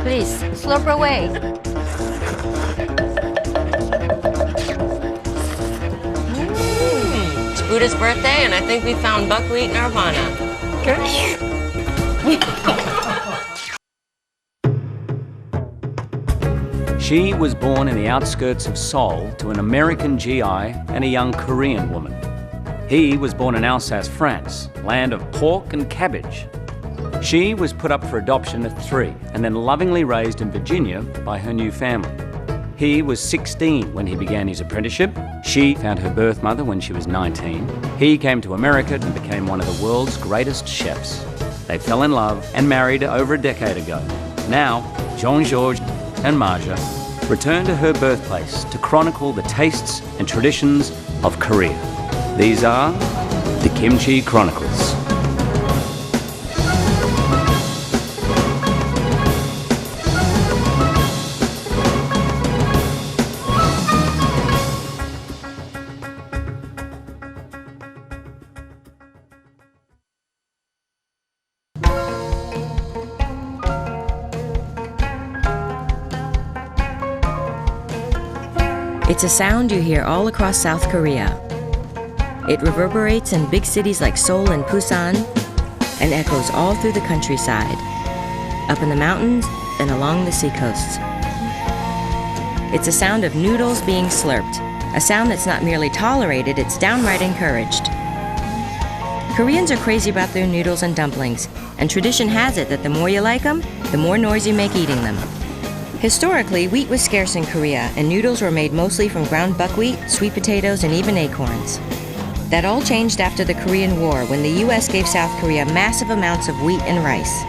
Please, slurp away. It's Buddha's birthday, and I think we found buckwheat nirvana. She was born in the outskirts of Seoul to an American GI and a young Korean woman. He was born in Alsace, France, land of pork and cabbage. She was put up for adoption at 3 and then lovingly raised in Virginia by her new family. He was 16 when he began his apprenticeship. She found her birth mother when she was 19. He came to America and became one of the world's greatest chefs. They fell in love and married over a decade ago. Now, Jean-Georges and Marja return to her birthplace to chronicle the tastes and traditions of Korea. These are the Kimchi Chronicles. It's a sound you hear all across South Korea. It reverberates in big cities like Seoul and Busan and echoes all through the countryside, up in the mountains and along the seacoasts. It's a sound of noodles being slurped, a sound that's not merely tolerated, it's downright encouraged. Koreans are crazy about their noodles and dumplings, and tradition has it that the more you like them, the more noise you make eating them. Historically, wheat was scarce in Korea, and noodles were made mostly from ground buckwheat, sweet potatoes, and even acorns. That all changed after the Korean War, when the US gave South Korea massive amounts of wheat and rice.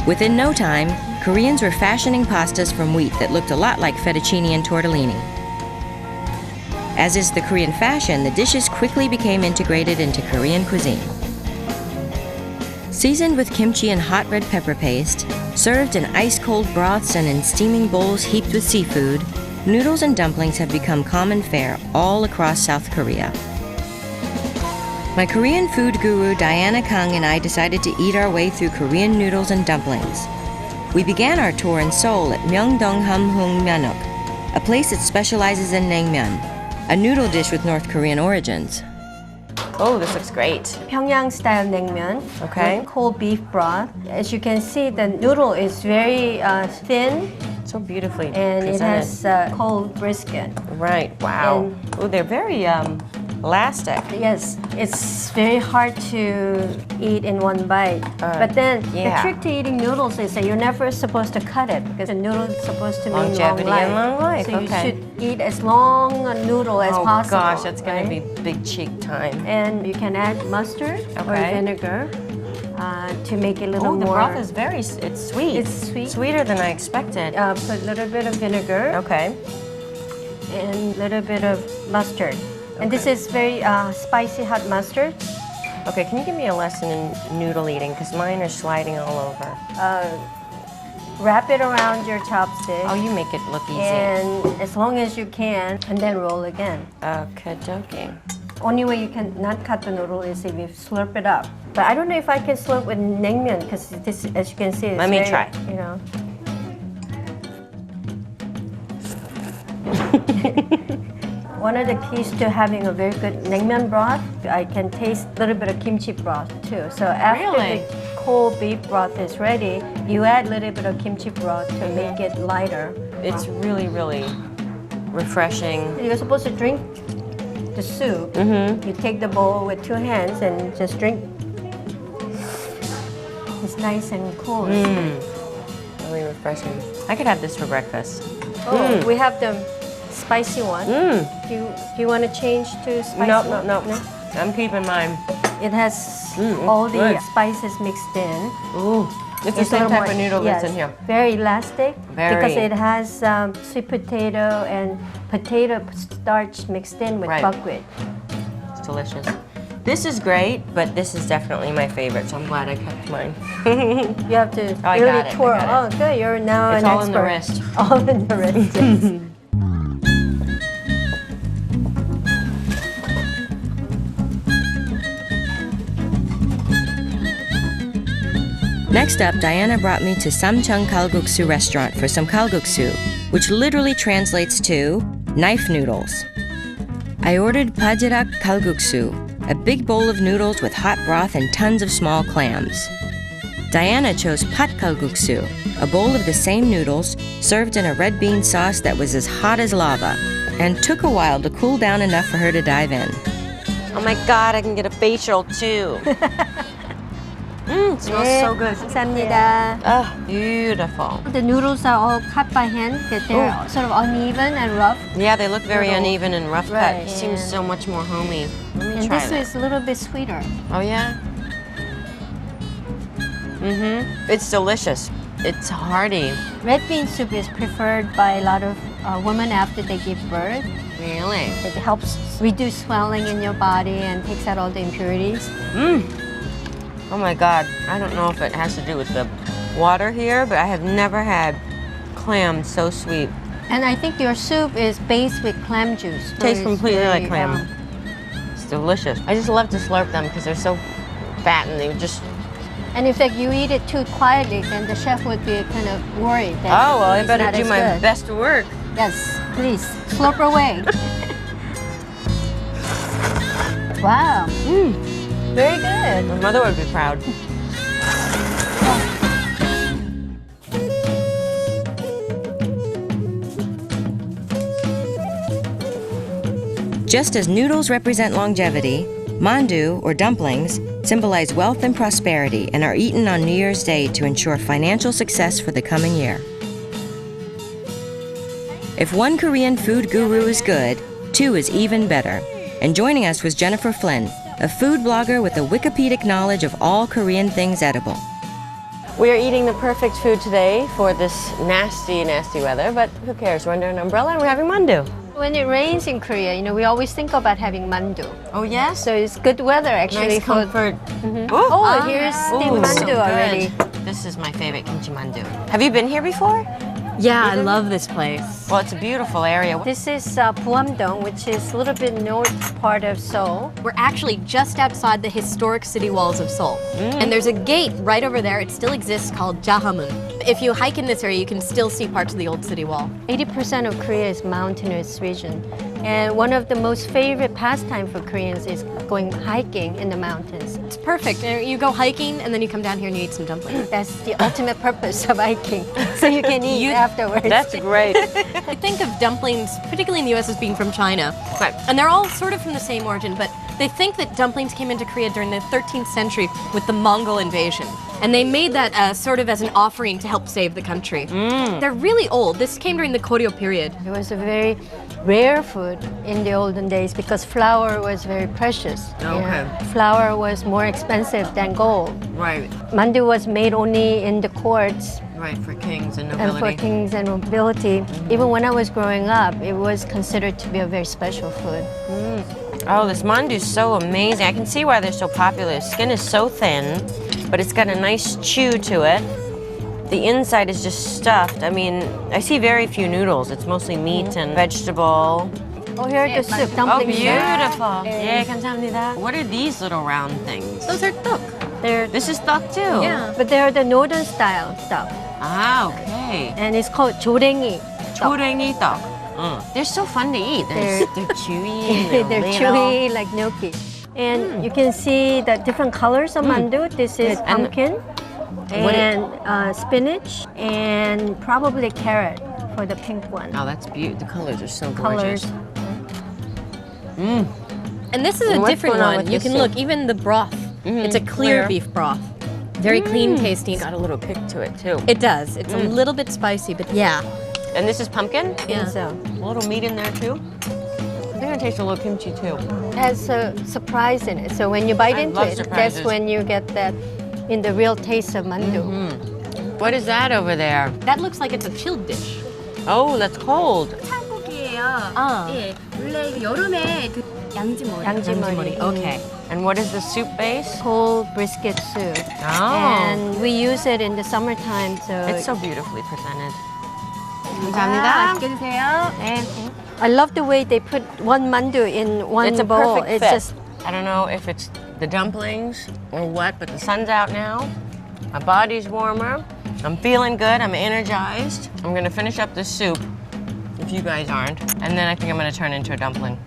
Within no time, Koreans were fashioning pastas from wheat that looked a lot like fettuccine and tortellini. As is the Korean fashion, the dishes quickly became integrated into Korean cuisine. Seasoned with kimchi and hot red pepper paste, served in ice-cold broths and in steaming bowls heaped with seafood, noodles and dumplings have become common fare all across South Korea. My Korean food guru Diana Kang and I decided to eat our way through Korean noodles and dumplings. We began our tour in Seoul at Myeongdong Hamhung Myeonok, a place that specializes in naengmyeon, a noodle dish with North Korean origins. Oh, this looks great. Pyongyang style naengmyeon. Okay. With cold beef broth. As you can see, the noodle is very thin. So beautifully And presented. it has cold brisket. Right, wow. Oh, they're very elastic. Yes, it's very hard to eat in one bite. But then the trick to eating noodles is that you're never supposed to cut it because a noodle is supposed to mean Longevity long life. and long life, So okay. you should eat as long a noodle as possible. Oh gosh, that's gonna right? be big cheek time. And you can add mustard or Okay. vinegar to make it a little Oh, the more. broth is very, it's sweet. It's sweet. Sweeter than I expected. Put a little bit of vinegar Okay. and a little bit of mustard. And this is very spicy hot mustard. Okay, can you give me a lesson in noodle eating? Because mine are sliding all over. Wrap it around your chopstick. Oh, you make it look easy. And as long as you can, and then roll again. KHDOC. Only way you can not cut the noodle is if you slurp it up. But I don't know if I can slurp with naengmyeon because this, as you can see, it's Let me very, try. You know. One of the keys to having a very good naengmyeon broth, I can taste a little bit of kimchi broth too. So after Really? the cold beef broth is ready, you add a little bit of kimchi broth to make it lighter. It's really, really refreshing. You're supposed to drink the soup. You take the bowl with 2 hands and just drink. It's nice and cool. Really refreshing. I could have this for breakfast. Oh, we have the spicy one. Do you want to change to spicy? No. I'm keeping mine. It has all the spices mixed in. Ooh, it's the a same little type more- of noodle yes, that's in here. Very elastic because Very. it has sweet potato and potato starch mixed in with Right. buckwheat. It's delicious. This is great, but this is definitely my favorite, so I'm glad I kept mine. You have to I really got it, I twirl. got it. Oh, good. You're now It's an all in the expert. wrist. All in the wrist. Yes. Next up, Diana brought me to Samcheong KalGuksu restaurant for some kalguksu, which literally translates to knife noodles. I ordered pajirak kalguksu, a big bowl of noodles with hot broth and tons of small clams. Diana chose pat kalguksu, a bowl of the same noodles served in a red bean sauce that was as hot as lava, and took a while to cool down enough for her to dive in. Oh my God, I can get a facial too. It smells so good. 감사합니다. Oh, beautiful. The noodles are all cut by hand, but they're sort of uneven and rough. Yeah, they look very uneven and rough cut. Right, It seems so much more homey. Let me And try this that. is a little bit sweeter. Oh yeah? It's delicious. It's hearty. Red bean soup is preferred by a lot of women after they give birth. Really? It helps reduce swelling in your body and takes out all the impurities. Oh my God. I don't know if it has to do with the water here, but I have never had clam so sweet. And I think your soup is based with clam juice. So Tastes it's completely like very, clam. It's delicious. I just love to slurp them because they're so fat and they just... And in fact, you eat it too quietly, then the chef would be kind of worried that Oh, well, I it's better not do as my good. best work. Yes, please, slurp away. Wow. Very good. My mother would be proud. Just as noodles represent longevity, mandu, or dumplings, symbolize wealth and prosperity and are eaten on New Year's Day to ensure financial success for the coming year. If one Korean food guru is good, two is even better. And joining us was Jennifer Flynn, a food blogger with a Wikipedic knowledge of all Korean things edible. We are eating the perfect food today for this nasty, nasty weather, but who cares? We're under an umbrella and we're having mandu. When it rains in Korea, you know, we always think about having mandu. Oh, yes? So it's good weather actually Nice comfort. Oh, here's steamed Ooh, mandu so good. already. This is my favorite kimchi mandu. Have you been here before? Yeah, I love this place. Well, it's a beautiful area. This is Puamdong, which is a little bit north part of Seoul. We're actually just outside the historic city walls of Seoul. And there's a gate right over there, it still exists, called Jahamun. If you hike in this area, you can still see parts of the old city wall. 80% of Korea is mountainous region. And one of the most favorite pastime for Koreans is going hiking in the mountains. It's perfect. You go hiking and then you come down here and you eat some dumplings. That's the ultimate purpose of hiking. So you can eat afterwards. That's great. I think of dumplings, particularly in the US, as being from China. Right. And they're all sort of from the same origin, but they think that dumplings came into Korea during the 13th century with the Mongol invasion. And they made that sort of as an offering to help save the country. They're really old. This came during the Goryeo period. It was a very rare food in the olden days because flour was very precious. Okay. Flour was more expensive than gold. Right. Mandu was made only in the courts Right, for kings and and nobility. for kings and nobility. Even when I was growing up, it was considered to be a very special food. Oh, this mandu is so amazing. I can see why they're so popular. The skin is so thin, but it's got a nice chew to it. The inside is just stuffed. I mean, I see very few noodles. It's mostly meat and vegetable. Oh, here are the soup, Oh, dumpling soup. beautiful. Yeah, 감사합니다. What are these little round things? Those are tuk. This is duck too? Yeah. But they're the northern style stuff. Ah, okay. And it's called 조랭이. 조랭이 duck. They're so fun to eat. They're chewy and They're little. chewy like gnocchi. And you can see the different colors of mandu. This is pumpkin and spinach and probably carrot for the pink one. Oh, that's beautiful. The colors are so Colors. gorgeous. And this is And a what's different going on one. with You this can soup? look, even the broth. It's a clear Clear. beef broth. Very clean tasting. Got a little kick to it too. It does. It's a little bit spicy, but yeah. And this is pumpkin? Yeah. So A little meat in there too? They're gonna taste a little kimchi too. it has a surprise in it. So when you bite I into love it, surprises. that's when you get that in the real taste of mandu. What is that over there? That looks like it's a chilled dish. Oh, that's cold. 예, 원래 여름에 그 양지머리. 양지머리. Okay. And what is the soup base? Whole brisket soup. Oh. And we use it in the summertime. So It's so beautifully presented. 감사합니다. 감사합니다. 드세요. I love the way they put one mandu in one It's a bowl. perfect It's fit. just I don't know if it's the dumplings or what, but the sun's out now. My body's warmer. I'm feeling good. I'm energized. I'm gonna finish up this soup, if you guys aren't, and then I think I'm gonna turn into a dumpling.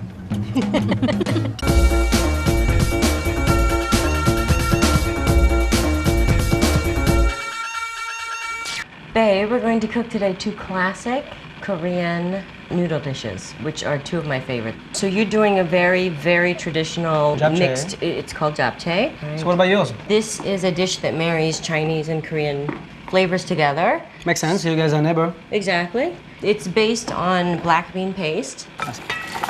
Babe, we're going to cook today 2 classic Korean noodle dishes, which are 2 of my favorites. So you're doing a very, very traditional Japchae. mixed, it's called japchae. So what about yours? This is a dish that marries Chinese and Korean flavors together. Makes sense, you guys are neighbor. Exactly. It's based on black bean paste.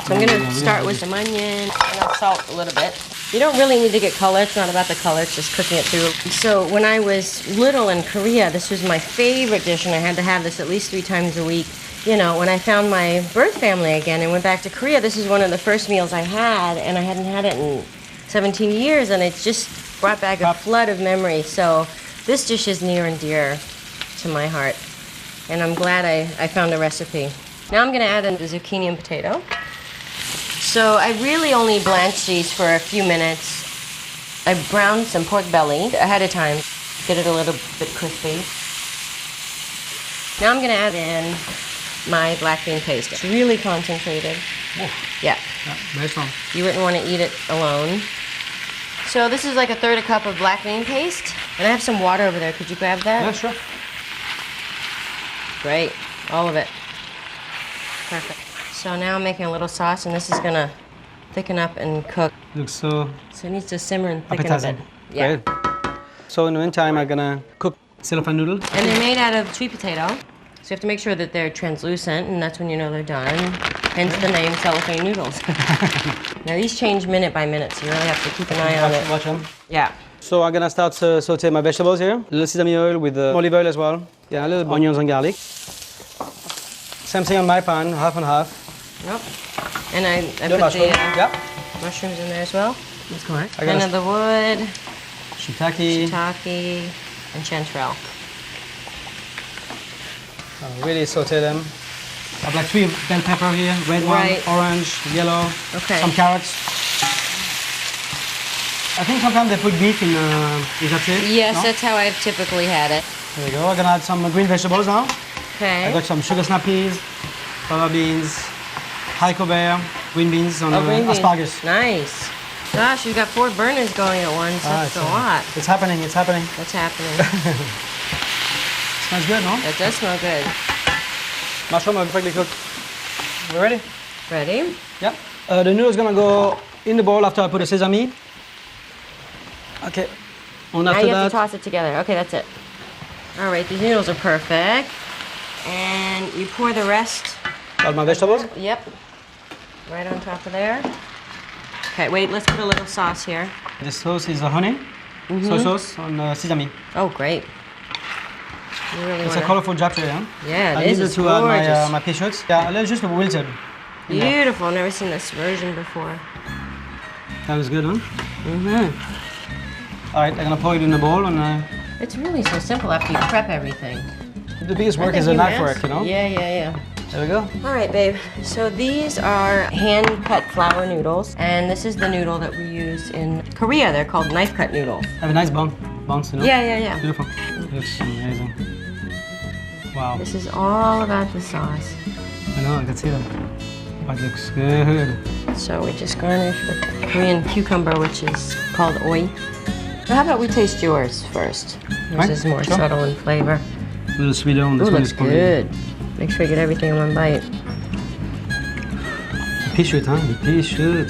So I'm gonna start with some onion, and I'll salt a little bit. You don't really need to get color, it's not about the color, it's just cooking it through. So when I was little in Korea, this was my favorite dish, and I had to have this at least 3 times a week. You know, when I found my birth family again and went back to Korea, this is one of the first meals I had, and I hadn't had it in 17 years, and it's just brought back a flood of memories. So this dish is near and dear to my heart, and I'm glad I found a recipe. Now I'm gonna add in the zucchini and potato. So I really only blanched these for a few minutes. I browned some pork belly ahead of time, get it a little bit crispy. Now I'm gonna add in my black bean paste. It's really concentrated. Oh. Yeah. Very strong. You wouldn't want to eat it alone. So this is like a 1/3 cup of black bean paste. And I have some water over there. Could you grab that? Yeah, sure. Great. All of it. Perfect. So now I'm making a little sauce, and this is gonna thicken up and cook. Looks so So it needs to simmer and thicken appetizing. a bit. Yeah. Great. So in the meantime, I'm gonna cook cellophane noodle. And they're made out of sweet potato. So you have to make sure that they're translucent, and that's when you know they're done. Hence the name cellophane noodles. Now these change minute by minute, so you really have to keep an eye on it. Watch them. Yeah. So I'm gonna start to saute my vegetables here. A little sesame oil with olive oil as well. Yeah, a little onions and garlic. Same thing on my pan, half and half. Yep. And I The put mushroom. the Yeah, mushrooms in there as well. that's correct. I Kind gotta of the wood, shiitake. shiitake, and chanterelle. Really saute them. I have like 3 bell pepper here, red Right. one, orange, yellow, Okay. some carrots. I think sometimes they put beef in japchae. Yes, no? that's how I've typically had it. There we go. I'm gonna add some green vegetables now. Okay. I got some sugar snap peas, fava beans, haricot vert, green beans, and green beans. asparagus. Nice. Gosh, you've got 4 burners going at once. That's a lot. It's happening, it's happening. What's happening? Smells good, no? That does smell good. Mushroom are perfectly cooked. We ready? Ready? Yeah. The noodle's gonna go in the bowl after I put the sesame. Okay. And Now after you have that, to toss it together. Okay, that's it. All right, these noodles are perfect. And you pour the rest. all my vegetables. Yep. Right on top of there. Okay, wait, let's put a little sauce here. The sauce is honey, soy sauce, and sesame. Oh, great. You really It's a wanna... colorful japchae, huh? Yeah, I it is. needed It's to add gorgeous. my pea shoots. Yeah, a little just wilted. in there. Beautiful. Never seen this version before. That was good, huh? All right, I'm gonna pour it in the bowl, and It's really so simple after you prep everything. the biggest work Aren't is they the knife humans? work, you know? Yeah. There we go. All right, babe. So these are hand-cut flour noodles, and this is the noodle that we use in Korea. They're called knife-cut noodles. Have a nice bounce, you know? Yeah. Beautiful. Looks amazing. Wow. This is all about the sauce. I know, I can see that. But it looks good. So we just garnish with Korean cucumber, which is called oi. So how about we taste yours first? Yours Right, is more sure. subtle in flavor. A little sweeter on this Ooh, one. looks is probably- good. Make sure you get everything in one bite. Pea shoot, huh? The pea shoot.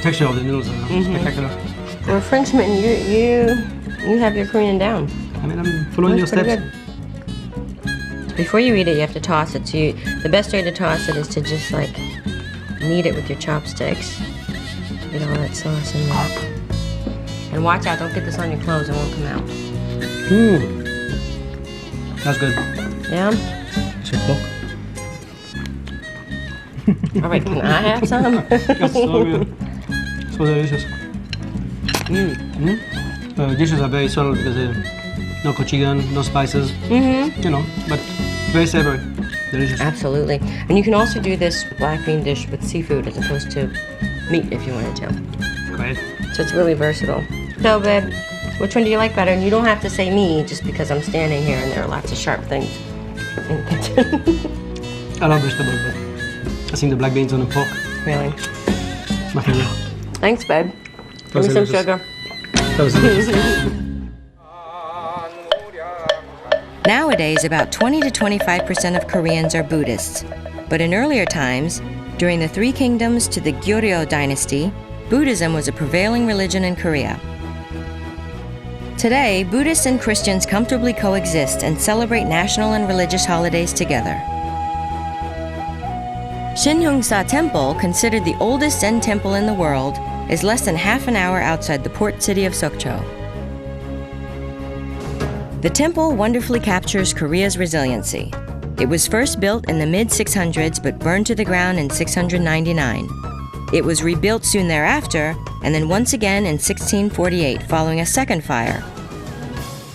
Texture of the noodles are spectacular. For a Frenchman, you have your Korean down. I mean, I'm following your That's steps. pretty good. Before you eat it, you have to toss it. So the best way to toss it is to just like knead it with your chopsticks. Get all that sauce in there. And watch out, don't get this on your clothes, it won't come out. That's good. Yeah? It's a pork. All right, can I have some? That's so good. So delicious. Dishes are very subtle because no chicken, no spices. You know, but very savory. Delicious. Absolutely. And you can also do this black bean dish with seafood as opposed to meat if you wanted to. Great. So it's really versatile. So, babe, Which one do you like better? And you don't have to say me just because I'm standing here and there are lots of sharp things in the kitchen. I love vegetable, but I think the black beans on the pork. Really? My favorite. Thanks, babe. Give me some sugar. That was delicious. Nowadays, about 20 to 25% of Koreans are Buddhists. But in earlier times, during the Three Kingdoms to the Goryeo dynasty, Buddhism was a prevailing religion in Korea. Today, Buddhists and Christians comfortably coexist and celebrate national and religious holidays together. Shinheungsa Temple, considered the oldest Zen temple in the world, is less than half an hour outside the port city of Sokcho. The temple wonderfully captures Korea's resiliency. It was first built in the mid-600s but burned to the ground in 699. It was rebuilt soon thereafter, and then once again in 1648 following a second fire.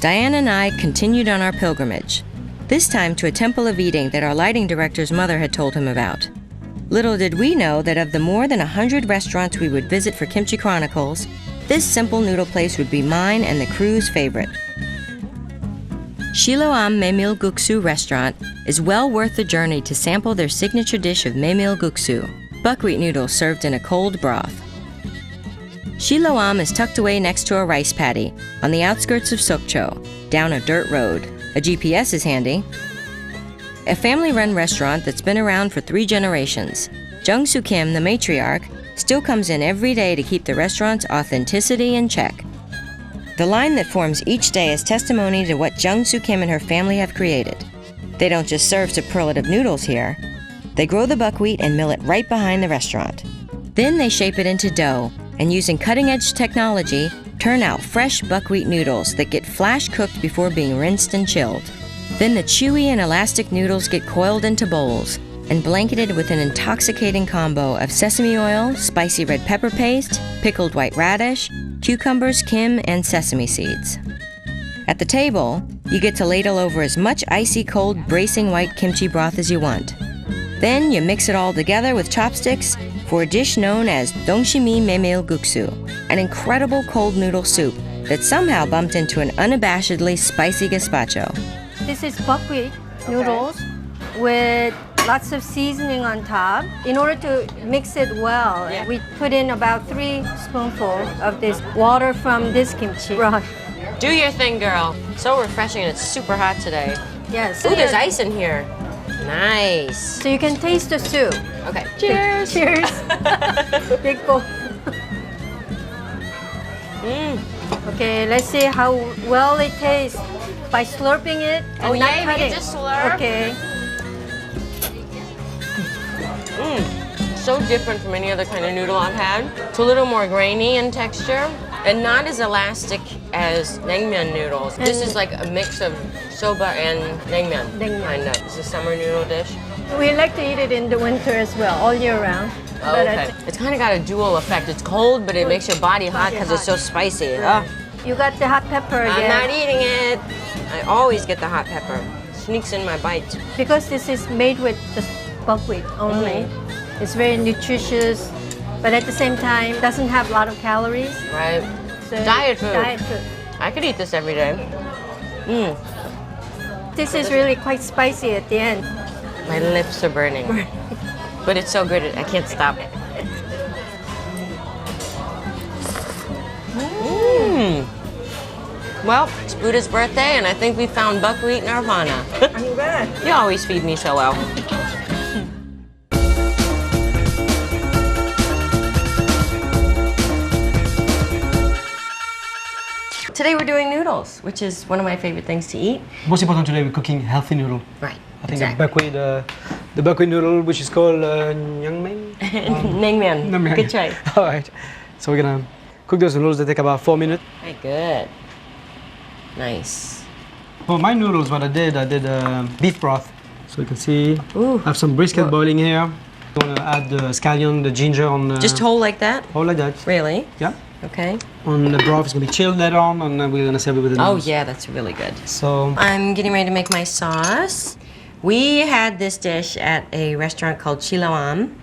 Diane and I continued on our pilgrimage, this time to a temple of eating that our lighting director's mother had told him about. Little did we know that of the more than 100 restaurants we would visit for Kimchi Chronicles, this simple noodle place would be mine and the crew's favorite. Siloam Maemilguksu restaurant is well worth the journey to sample their signature dish of Maemilguksu, buckwheat noodles served in a cold broth. Siloam is tucked away next to a rice paddy on the outskirts of Sokcho, down a dirt road. A GPS is handy. A family-run restaurant that's been around for 3 generations. Jung-soo Kim, the matriarch, still comes in every day to keep the restaurant's authenticity in check. The line that forms each day is testimony to what Jung-soo Kim and her family have created. They don't just serve superlative noodles here. They grow the buckwheat and mill it right behind the restaurant. Then they shape it into dough, and using cutting-edge technology, turn out fresh buckwheat noodles that get flash-cooked before being rinsed and chilled. Then the chewy and elastic noodles get coiled into bowls and blanketed with an intoxicating combo of sesame oil, spicy red pepper paste, pickled white radish, cucumbers, kim, and sesame seeds. At the table, you get to ladle over as much icy cold bracing white kimchi broth as you want. Then you mix it all together with chopsticks for a dish known as dongshimi maemilguksu, an incredible cold noodle soup that somehow bumped into an unabashedly spicy gazpacho. This is buckwheat noodles with lots of seasoning on top. In order to mix it well, we put in about 3 spoonfuls of this water from this kimchi broth. Do your thing, girl. So refreshing, and it's super hot today. Yes. Ooh, there's ice in here. Nice. So you can taste the soup. Okay. Cheers. Cheers. Big bowl. Okay, let's see how well it tastes by slurping it and not we cutting. can just slurp. Okay. So different from any other kind of noodle I've had. It's a little more grainy in texture and not as elastic as naengmyeon noodles. This is like a mix of soba and naengmyeon. Kind of. It's a summer noodle dish. We like to eat it in the winter as well, all year round. Oh, okay. It's kind of got a dual effect. It's cold, but it makes your body hot because it's so spicy. You got the hot pepper again. I'm not eating it. I always get the hot pepper. Sneaks in my bite. Because this is made with just buckwheat only. It's very nutritious, but at the same time, doesn't have a lot of calories. Right. So Diet food. Diet food. I could eat this every day. This is really quite spicy at the end. My lips are burning. But it's so good, I can't stop. Well, it's Buddha's birthday, and I think we found buckwheat nirvana. I'm glad. You always feed me so well. Today we're doing noodles, which is one of my favorite things to eat. Most important today, we're cooking healthy noodle. Right. I think the buckwheat noodle, which is called naengmyeon. Naengmyeon. Good try. All right. So we're gonna cook those noodles. They take about 4 minutes. Very good. Nice. For my noodles, what I did beef broth. So you can see, I have some brisket boiling here. I'm gonna add the scallion, the ginger on. Just whole like that? Whole like that. Really? Yeah. Okay. On the broth, it's gonna be chilled later on, and then we're gonna serve it with the noodles. Oh yeah, that's really good. So I'm getting ready to make my sauce. We had this dish at a restaurant called Siloam,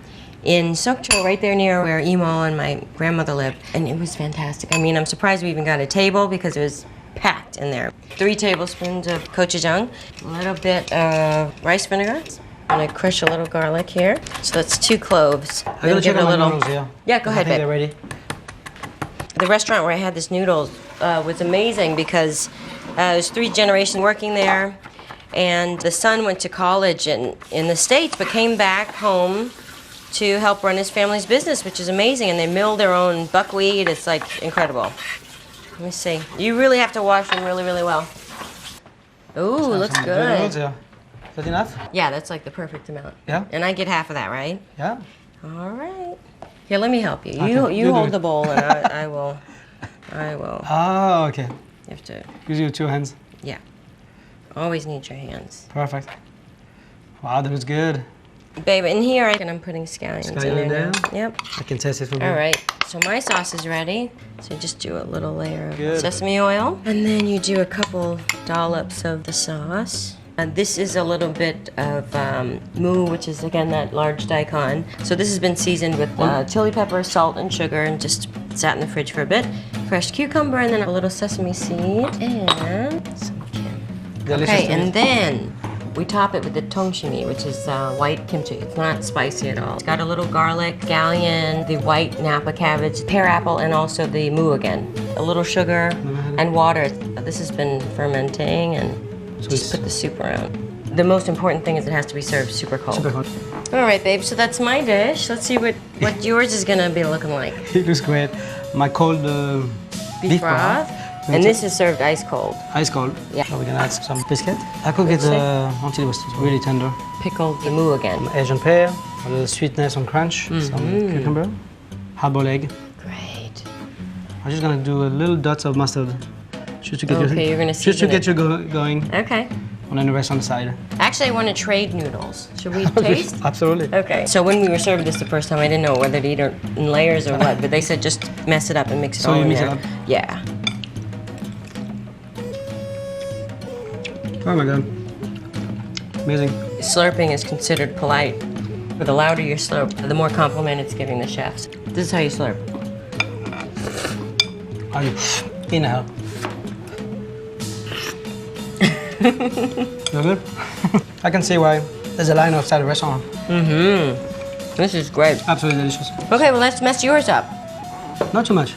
in Sokcho, right there near where Emo and my grandmother lived. And it was fantastic. I mean, I'm surprised we even got a table because it was packed in there. 3 tablespoons of gochujang, a little bit of rice vinegar. I'm gonna crush a little garlic here. So that's 2 cloves. I'm gonna check give it out a my little. noodles, yeah. Yeah, go ahead, I think babe. they're ready. The restaurant where I had this noodles was amazing because it was 3 generations working there, and the son went to college in the States but came back home to help run his family's business, which is amazing, and they mill their own buckwheat. It's like incredible. Let me see. You really have to wash them really, really well. Ooh, looks Some good. noodles, yeah. Is that enough? Yeah, that's like the perfect amount. Yeah. And I get half of that, right? Yeah. All right. Here, let me help you. Okay, You you do hold it. the bowl, and I will. Oh, okay. You have to. Use your 2 hands. Yeah. Always need your hands. Perfect. Wow, that was good. Babe, in here, I'm putting scallions in Scallion there. there? Now. Yep. I can taste it from All here. right. So my sauce is ready. So you just do a little layer of Good. sesame oil. And then you do a couple dollops of the sauce. And this is a little bit of mu, which is, again, that large daikon. So this has been seasoned with chili pepper, salt, and sugar, and just sat in the fridge for a bit. Fresh cucumber, and then a little sesame seed, and some kim. Delicious. Okay, to and eat. then we top it with the tongshimi, which is white kimchi. It's not spicy at all. It's got a little garlic, scallion, the white Napa cabbage, pear apple, and also the mu again. A little sugar and water. This has been fermenting, and just put the soup around. The most important thing is it has to be served super cold. Super hot. All right, babe, so that's my dish. Let's see what yours is gonna be looking like. It looks great. My cold Beef broth. And this is served ice cold. Ice cold. Yeah. So we're gonna add some biscuit. I cook it until it was really tender. Pickled the mu again. Asian pear, a little sweetness and crunch, some cucumber, hard-boiled egg. Great. I'm just gonna do a little dots of mustard, just to get Okay, you're gonna just to season get it. you going, Okay. and then the rest on the side. Actually, I want to trade noodles. Should we taste? Absolutely. Okay. So when we were served this the first time, I didn't know whether to eat it in layers or what, but they said just mess it up and mix it So all you in mix it there. up? Yeah. Oh my god, amazing. Slurping is considered polite. The louder you slurp, the more compliment it's giving the chefs. This is how you slurp. Inhale. You're good? I can see why there's a line outside the restaurant. This is great. Absolutely delicious. Okay, well, let's mess yours up. Not too much.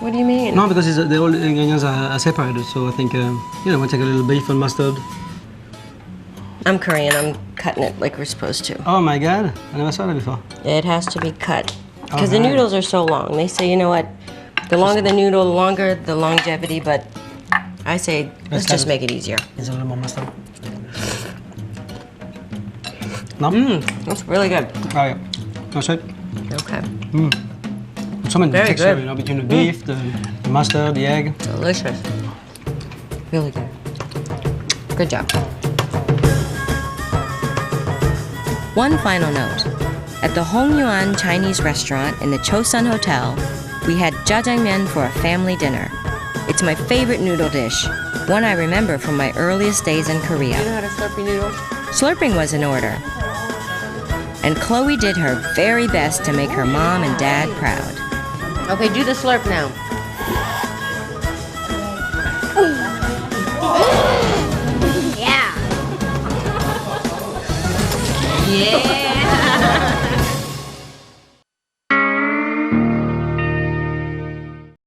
What do you mean? No, because the all ingredients are separated, so I think, we'll take a little beef and mustard. I'm Korean. I'm cutting it like we're supposed to. Oh my god, I never saw that before. It has to be cut. Because the Alright. noodles are so long. They say, you know what? The longer the noodle, the longer the longevity, but I say, let's cut just it. make it easier. There's a little more mustard. No? That's really good. Oh yeah. That's it. Okay. So many Very texture, good. between the beef, the mustard, the egg. Delicious. Really good. Good job. One final note. At the Hongyuan Chinese restaurant in the Chosun Hotel, we had jjajangmyeon for a family dinner. It's my favorite noodle dish, one I remember from my earliest days in Korea. You know how to slurp your noodles? Slurping was in order. And Chloe did her very best to make her mom and dad proud. Okay, do the slurp now.